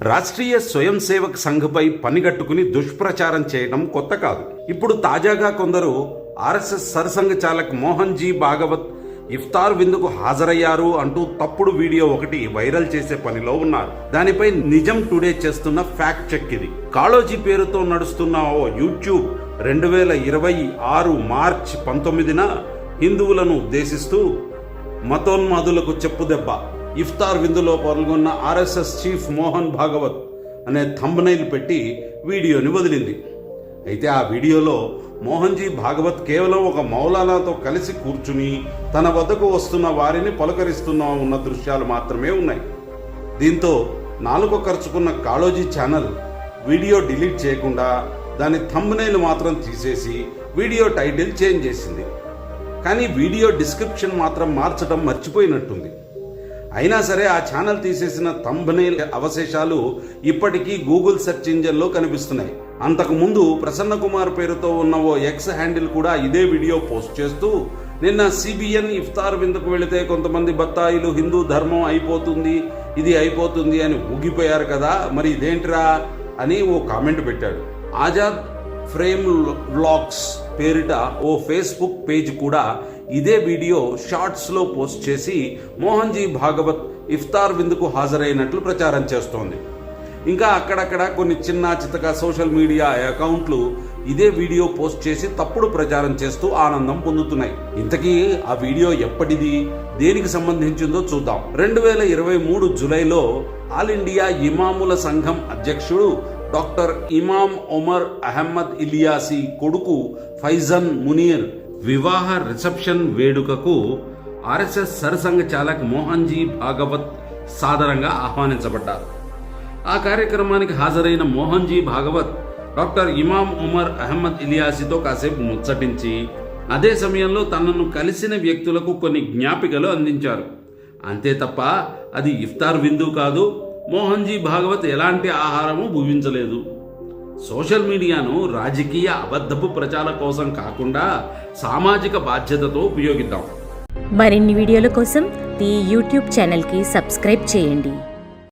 రాష్ట్రీయ స్వయం సేవక్ సంఘ్పై పనిగట్టుకుని దుష్ప్రచారం చేయడం కొత్త కాదు. ఇప్పుడు తాజాగా కొందరు ఆర్ఎస్ఎస్ సర్సంఘ్ చాలక్ మోహన్ జీ భాగవత్ ఇఫ్తార్ విందుకు హాజరయ్యారు అంటూ తప్పుడు వీడియో ఒకటి వైరల్ చేసే పనిలో ఉన్నారు. దానిపై నిజం టుడే చేస్తున్న ఫ్యాక్ట్ చెక్ ఇది. కాళోజీ పేరుతో నడుస్తున్న ఓ యూట్యూబ్ 2026 మార్చి 19న హిందువులను ఉద్దేశిస్తూ మతోన్మాదులకు చెప్పుదెబ్బ, ఇఫ్తార్ విందులో పాల్గొన్న ఆర్ఎస్ఎస్ చీఫ్ మోహన్ భాగవత్ అనే థంబ్నైల్ పెట్టి వీడియోని వదిలింది. అయితే ఆ వీడియోలో మోహన్ జీ భాగవత్ కేవలం ఒక మౌలానాతో కలిసి కూర్చుని తన వద్దకు వస్తున్న వారిని పలకరిస్తున్న ఉన్న దృశ్యాలు మాత్రమే ఉన్నాయి. దీంతో నాలుక ఖర్చుకున్న కాళోజీ ఛానల్ వీడియో డిలీట్ చేయకుండా దాని థంబ్నైల్ మాత్రం తీసేసి వీడియో టైటిల్ చేంజ్ చేసింది. కానీ వీడియో డిస్క్రిప్షన్ మాత్రం మార్చడం మర్చిపోయినట్టుంది. అయినా సరే ఆ ఛానల్ తీసేసిన థంబ్నైల్ అవశేషాలు ఇప్పటికీ గూగుల్ సెర్చ్ ఇంజన్లో కనిపిస్తున్నాయి. అంతకుముందు ప్రసన్న కుమార్ పేరుతో ఉన్న ఓ ఎక్స్ హ్యాండిల్ కూడా ఇదే వీడియో పోస్ట్ చేస్తూ, నిన్న సిబిఎన్ ఇఫ్తార్ విందుకు వెళితే కొంతమంది బత్తాయిలు హిందూ ధర్మం అయిపోతుంది, ఇది అయిపోతుంది అని ఊగిపోయారు కదా, మరి ఇదేంటిరా అని ఓ కామెంట్ పెట్టాడు. ఆజాద్ ఫ్రేమ్ వ్లాగ్స్ పేరిట ఓ ఫేస్బుక్ పేజ్ కూడా ఇదే వీడియో షార్ట్స్లో పోస్ట్ చేసి మోహన్ జీ భాగవత్ ఇఫ్తార్ విందుకు హాజరైనట్లు ప్రచారం చేస్తోంది. ఇంకా అక్కడక్కడ కొన్ని చిన్న చితక సోషల్ మీడియా అకౌంట్లు ఇదే వీడియో పోస్ట్ చేసి తప్పుడు ప్రచారం చేస్తూ ఆనందం పొందుతున్నాయి. ఇంతకీ ఆ వీడియో ఎప్పటిది, దేనికి సంబంధించిందో చూద్దాం. 2023 జూలైలో ఆల్ ఇండియా ఇమాముల సంఘం అధ్యక్షుడు డాక్టర్ ఇమాం ఒమర్ అహ్మద్ ఇలియాసి కొడుకు ఫైజన్ మునీర్ వివాహ రిసెప్షన్ వేడుకకు ఆర్ఎస్ఎస్ సర్సంఘ్ చాలక్ మోహన్ జీ భాగవత్ సాదరంగా ఆహ్వానించబడ్డారు. ఆ కార్యక్రమానికి హాజరైన మోహన్ జీ భాగవత్ డాక్టర్ ఇమాం ఉమర్ అహ్మద్ ఇలియాసితో కాసేపు ముచ్చటించి అదే సమయంలో తనను కలిసిన వ్యక్తులకు కొన్ని జ్ఞాపికలు అందించారు. అంతే తప్ప అది ఇఫ్తార్ విందు కాదు, మోహన్ జీ భాగవత్ ఎలాంటి ఆహారము భుజించలేదు. సోషల్ మీడియాను రాజకీయ అబద్ధపు ప్రచారం కోసం కాకుండా సామాజిక బాధ్యతతో ఉపయోగిద్దాం. మరిన్ని వీడియోల కోసం ఈ యూట్యూబ్ ఛానల్కి సబ్స్క్రైబ్ చేయండి.